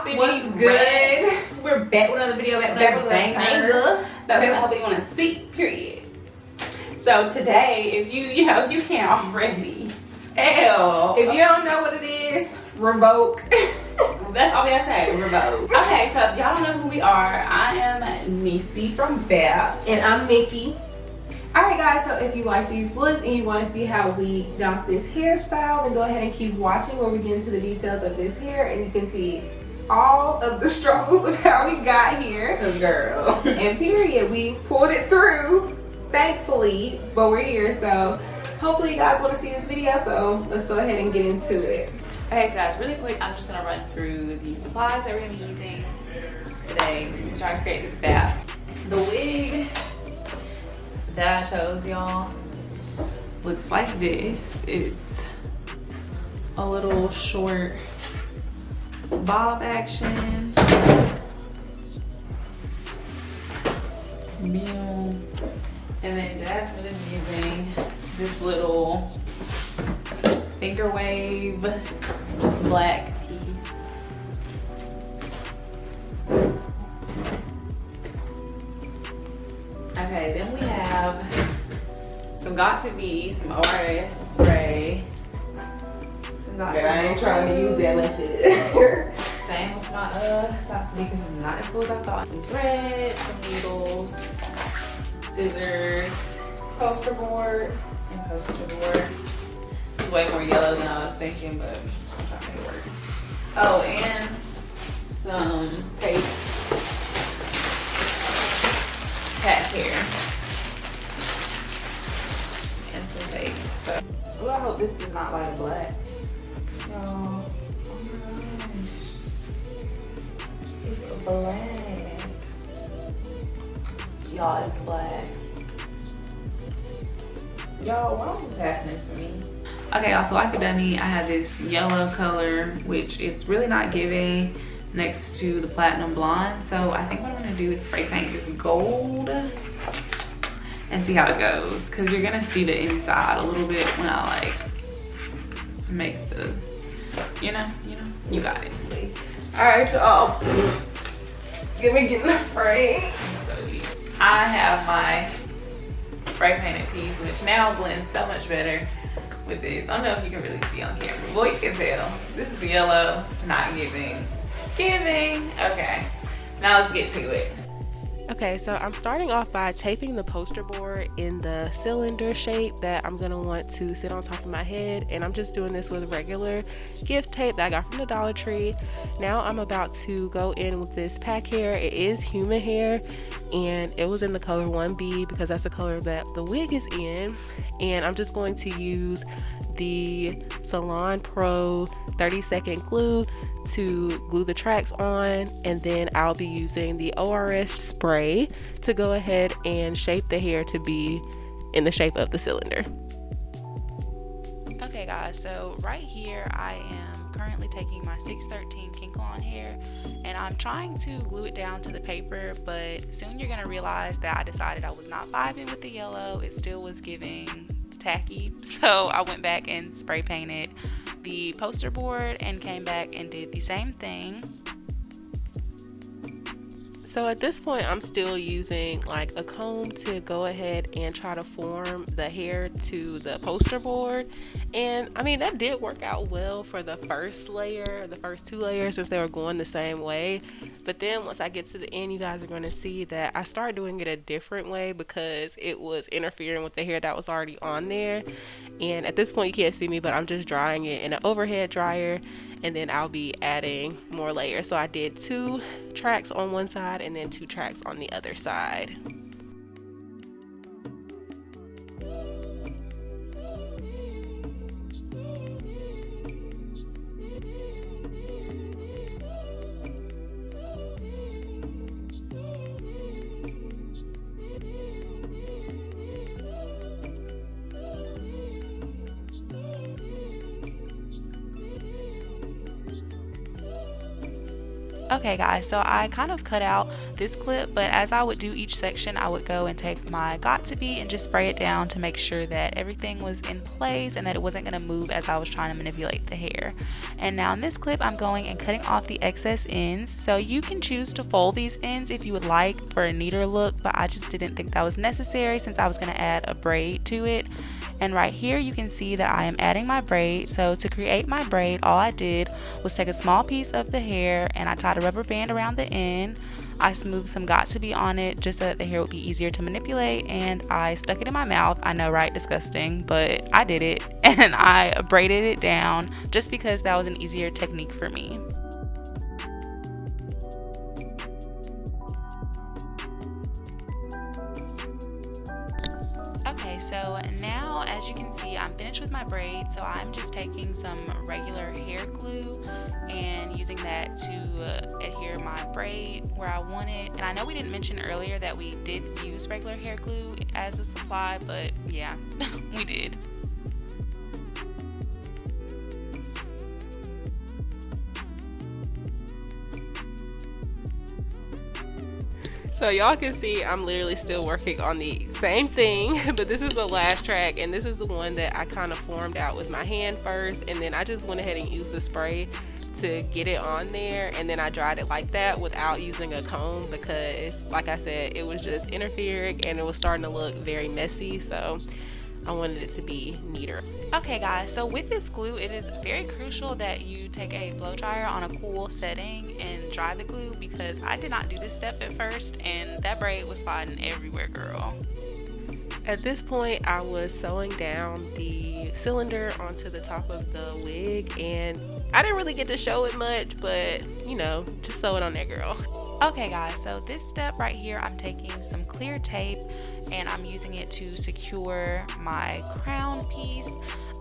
popping? What's good? We're back with another video, back with another banger. That's what I hope you want to see, period. So today, if you can't already tell. If you don't know what it is, revoke. That's all we gotta say, revoke. Okay, so if y'all don't know who we are, I am Nisi from Baps. And I'm Nikki. Alright guys, so if you like these looks and you want to see how we got this hairstyle, then go ahead and keep watching where we get into the details of this hair and you can see all of the struggles of how we got here. Cause girl. And period, we pulled it through, thankfully, but we're here. So hopefully you guys want to see this video, so let's go ahead and get into it. Okay, so guys, really quick, I'm just gonna run through the supplies that we're gonna be using today to try to create this Baps. The wig that I chose y'all looks like this. It's a little short bob action. And then Jasmine is using this little finger wave black piece. Okay, then we have some Got2b, some ORS spray. Some Got2b. Girl, I ain't trying to use that much. Same with my Got2b because it's not as full as I thought. Some thread, some needles, scissors, Poster board. and poster board. It's way more yellow than I was thinking, but I'm trying to make it work. Oh, and some tape. Cat hair. And some tape. So, ooh, I hope this is not light black. No. Oh my gosh. It's black. Y'all, it's black. Y'all, why is this happening to me? Okay, y'all, so like a dummy, I have this yellow color, which is really not giving next to the platinum blonde. So I think what I'm gonna do is spray paint this gold and see how it goes. Cause you're gonna see the inside a little bit when I like make the, you got it. All right, y'all. Get me getting the spray. So I have my spray painted piece, which now blends so much better with this. I don't know if you can really see on camera, but you can tell. This is yellow, not giving. Okay, now let's get to it. Okay, so I'm starting off by taping the poster board in the cylinder shape that I'm gonna want to sit on top of my head, and I'm just doing this with regular gift tape that I got from the Dollar Tree. Now I'm about to go in with this pack hair. It is human hair and it was in the color 1B because that's the color that the wig is in, and I'm just going to use the Salon Pro 30-second glue to glue the tracks on, and then I'll be using the ORS spray to go ahead and shape the hair to be in the shape of the cylinder. Okay guys, so right here I am currently taking my 613 Kinkle hair and I'm trying to glue it down to the paper, but soon you're gonna realize that I decided I was not vibing with the yellow. It still was giving tacky, so I went back and spray painted the poster board and came back and did the same thing. So at this point I'm still using like a comb to go ahead and try to form the hair to the poster board, and I mean that did work out well for the first layer, the first two layers, since they were going the same way. But then once I get to the end, you guys are going to see that I started doing it a different way because it was interfering with the hair that was already on there. And at this point you can't see me, but I'm just drying it in an overhead dryer, and then I'll be adding more layers. So I did 2 tracks on one side and then 2 tracks on the other side. Okay guys, so I kind of cut out this clip, but as I would do each section, I would go and take my Got2b and just spray it down to make sure that everything was in place and that it wasn't going to move as I was trying to manipulate the hair. And now in this clip, I'm going and cutting off the excess ends. So you can choose to fold these ends if you would like for a neater look, but I just didn't think that was necessary since I was going to add a braid to it. And right here you can see that I am adding my braid. So to create my braid, all I did was take a small piece of the hair and I tied a rubber band around the end. I smoothed some Got2b on it just so that the hair would be easier to manipulate, and I stuck it in my mouth. I know, right? Disgusting, but I did it, and I braided it down just because that was an easier technique for me. Okay, so now as you can see, I'm finished with my braid, so I'm just taking some regular hair glue and using that to adhere my braid where I want it. And I know we didn't mention earlier that we did use regular hair glue as a supply, but yeah, we did. So y'all can see I'm literally still working on the same thing, but this is the last track, and this is the one that I kind of formed out with my hand first, and then I just went ahead and used the spray to get it on there, and then I dried it like that without using a comb because, like I said, it was just interfering and it was starting to look very messy, so I wanted it to be neater. Okay guys, so with this glue, it is very crucial that you take a blow dryer on a cool setting and dry the glue, because I did not do this step at first and that braid was sliding everywhere, girl. At this point, I was sewing down the cylinder onto the top of the wig, and I didn't really get to show it much, but you know, just sew it on there, girl. Okay guys, so this step right here, I'm taking some clear tape and I'm using it to secure my crown piece.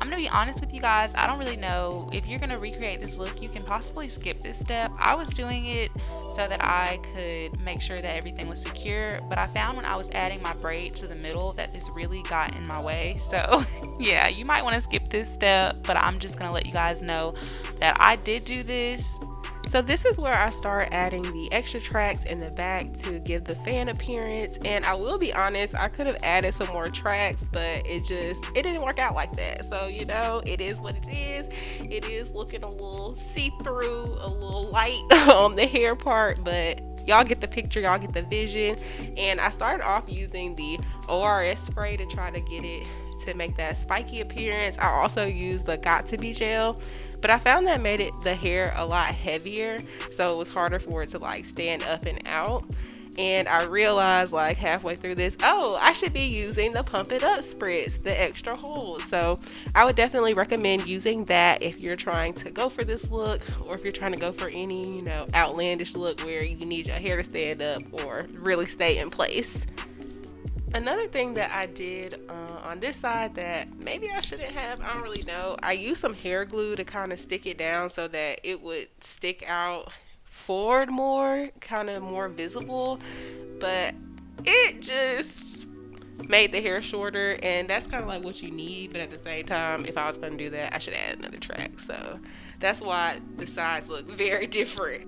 I'm gonna be honest with you guys, I don't really know if you're gonna recreate this look, you can possibly skip this step. I was doing it so that I could make sure that everything was secure, but I found when I was adding my braid to the middle that this really got in my way. So yeah, you might want to skip this step, but I'm just gonna let you guys know that I did do this. So this is where I start adding the extra tracks in the back to give the fan appearance, and I will be honest, I could have added some more tracks, but it didn't work out like that. So you know, it is what it is. It is looking a little see-through, a little light on the hair part, but y'all get the picture, y'all get the vision. And I started off using the ORS spray to try to get it to make that spiky appearance. I also used the Got2b gel, but I found that made the hair a lot heavier, so it was harder for it to like stand up and out. And I realized like halfway through this, oh, I should be using the Pump It Up spritz, the extra hold. So I would definitely recommend using that if you're trying to go for this look, or if you're trying to go for any, you know, outlandish look where you need your hair to stand up or really stay in place. Another thing that I did on this side that maybe I shouldn't have, I don't really know, I used some hair glue to kind of stick it down so that it would stick out forward more, kind of more visible, but it just made the hair shorter, and that's kind of like what you need. But at the same time, if I was going to do that, I should add another track, so that's why the sides look very different.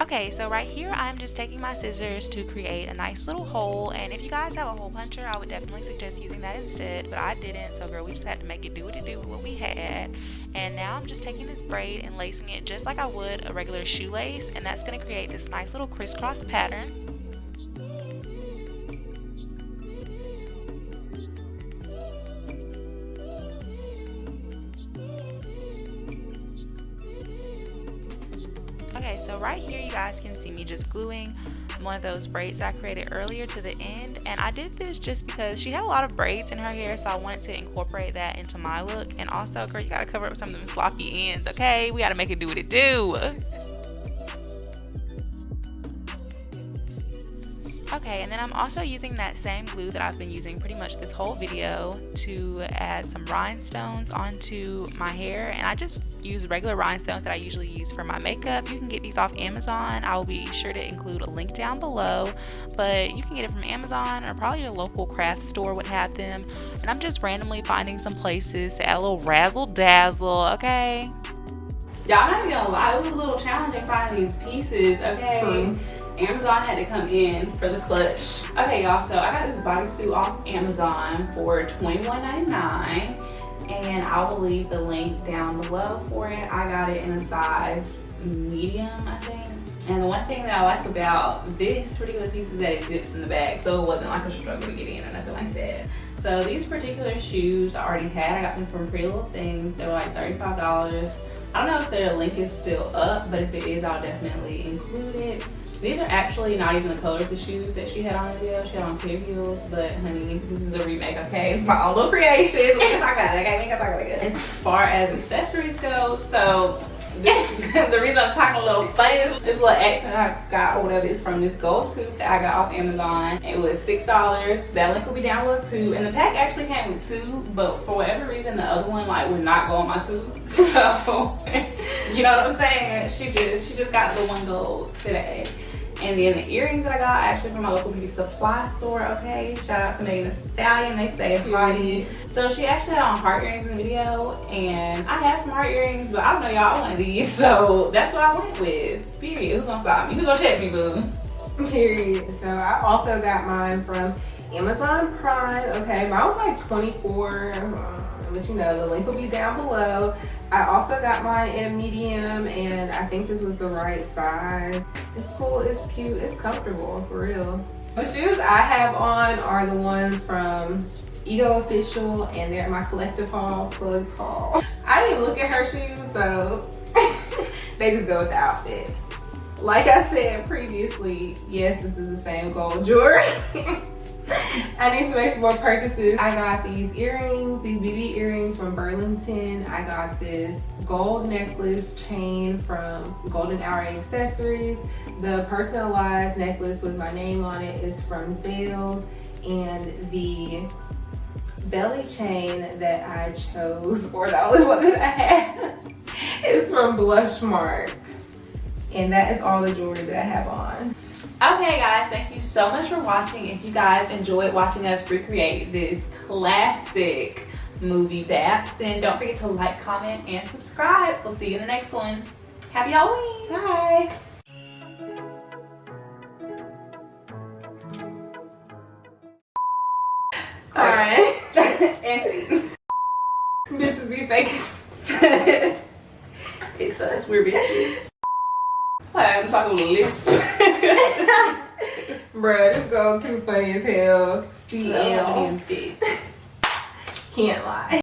Okay, so right here I'm just taking my scissors to create a nice little hole, and if you guys have a hole puncher, I would definitely suggest using that instead, but I didn't, so girl, we just had to make it do what it do with what we had. And now I'm just taking this braid and lacing it just like I would a regular shoelace, and that's going to create this nice little crisscross pattern. Okay, so right here you guys can see me just gluing one of those braids I created earlier to the end, and I did this just because she had a lot of braids in her hair, so I wanted to incorporate that into my look. And also, girl, you gotta cover up some of them sloppy ends, okay? We gotta make it do what it do. Okay, and then I'm also using that same glue that I've been using pretty much this whole video to add some rhinestones onto my hair, and I just use regular rhinestones that I usually use for my makeup. You can get these off Amazon. I will be sure to include a link down below, but you can get it from Amazon, or probably your local craft store would have them. And I'm just randomly finding some places to add a little razzle dazzle, okay? Y'all not even gonna lie, it was a little challenging finding these pieces, okay? True. Amazon had to come in for the clutch. Okay, y'all, so I got this bodysuit off Amazon for $21.99, and I will leave the link down below for it. I got it in a size medium, I think. And the one thing that I like about this particular piece is that it zips in the back, so it wasn't like a struggle to get in or nothing like that. So these particular shoes I already had. I got them from Pretty Little Things. They were like $35. I don't know if their link is still up, but if it is, I'll definitely include it. These are actually not even the color of the shoes that she had on the video. She had on clear heels, but honey, this is a remake, okay? It's my own little creation. We can talk about it, okay? We can talk about it. As far as accessories go, so the reason I'm talking a little funny is this little accent I got or whatever is from this gold tooth that I got off Amazon. It was $6. That link will be down below too. And the pack actually came with two, but for whatever reason, the other one like would not go on my tooth. So you know what I'm saying? She just got the one gold today. And then the earrings that I got actually from my local beauty supply store, okay? Shout out to Megan Thee Stallion, they stay party. So she actually had on heart earrings in the video, and I have some heart earrings, but I don't know y'all want these, so that's what I went with. Period. Who's gonna stop me? Who's gonna check me, boo? Period. So I also got mine from Amazon Prime, okay? Mine was like $24. But you know, the link will be down below. I also got mine in a medium, and I think this was the right size. It's cool, it's cute, it's comfortable, for real. The shoes I have on are the ones from Ego Official, and they're my collective haul, plugs haul. I didn't even look at her shoes, so they just go with the outfit. Like I said previously, yes, this is the same gold jewelry. I need to make some more purchases. I got these earrings, these BB earrings from Burlington. I got this gold necklace chain from Golden Hour Accessories. The personalized necklace with my name on it is from Zales. And the belly chain that I chose, or the only one that I had, is from Blushmark. And that is all the jewelry that I have on. Okay guys, thank you so much for watching. If you guys enjoyed watching us recreate this classic movie Baps, then don't forget to like, comment, and subscribe. We'll see you in the next one. Happy Halloween. Bye. Alright. And see. Bitches be fake. It's us, we're bitches. I'm talking a lisp. Bruh, this girl too funny as hell. CL. CL. Can't lie.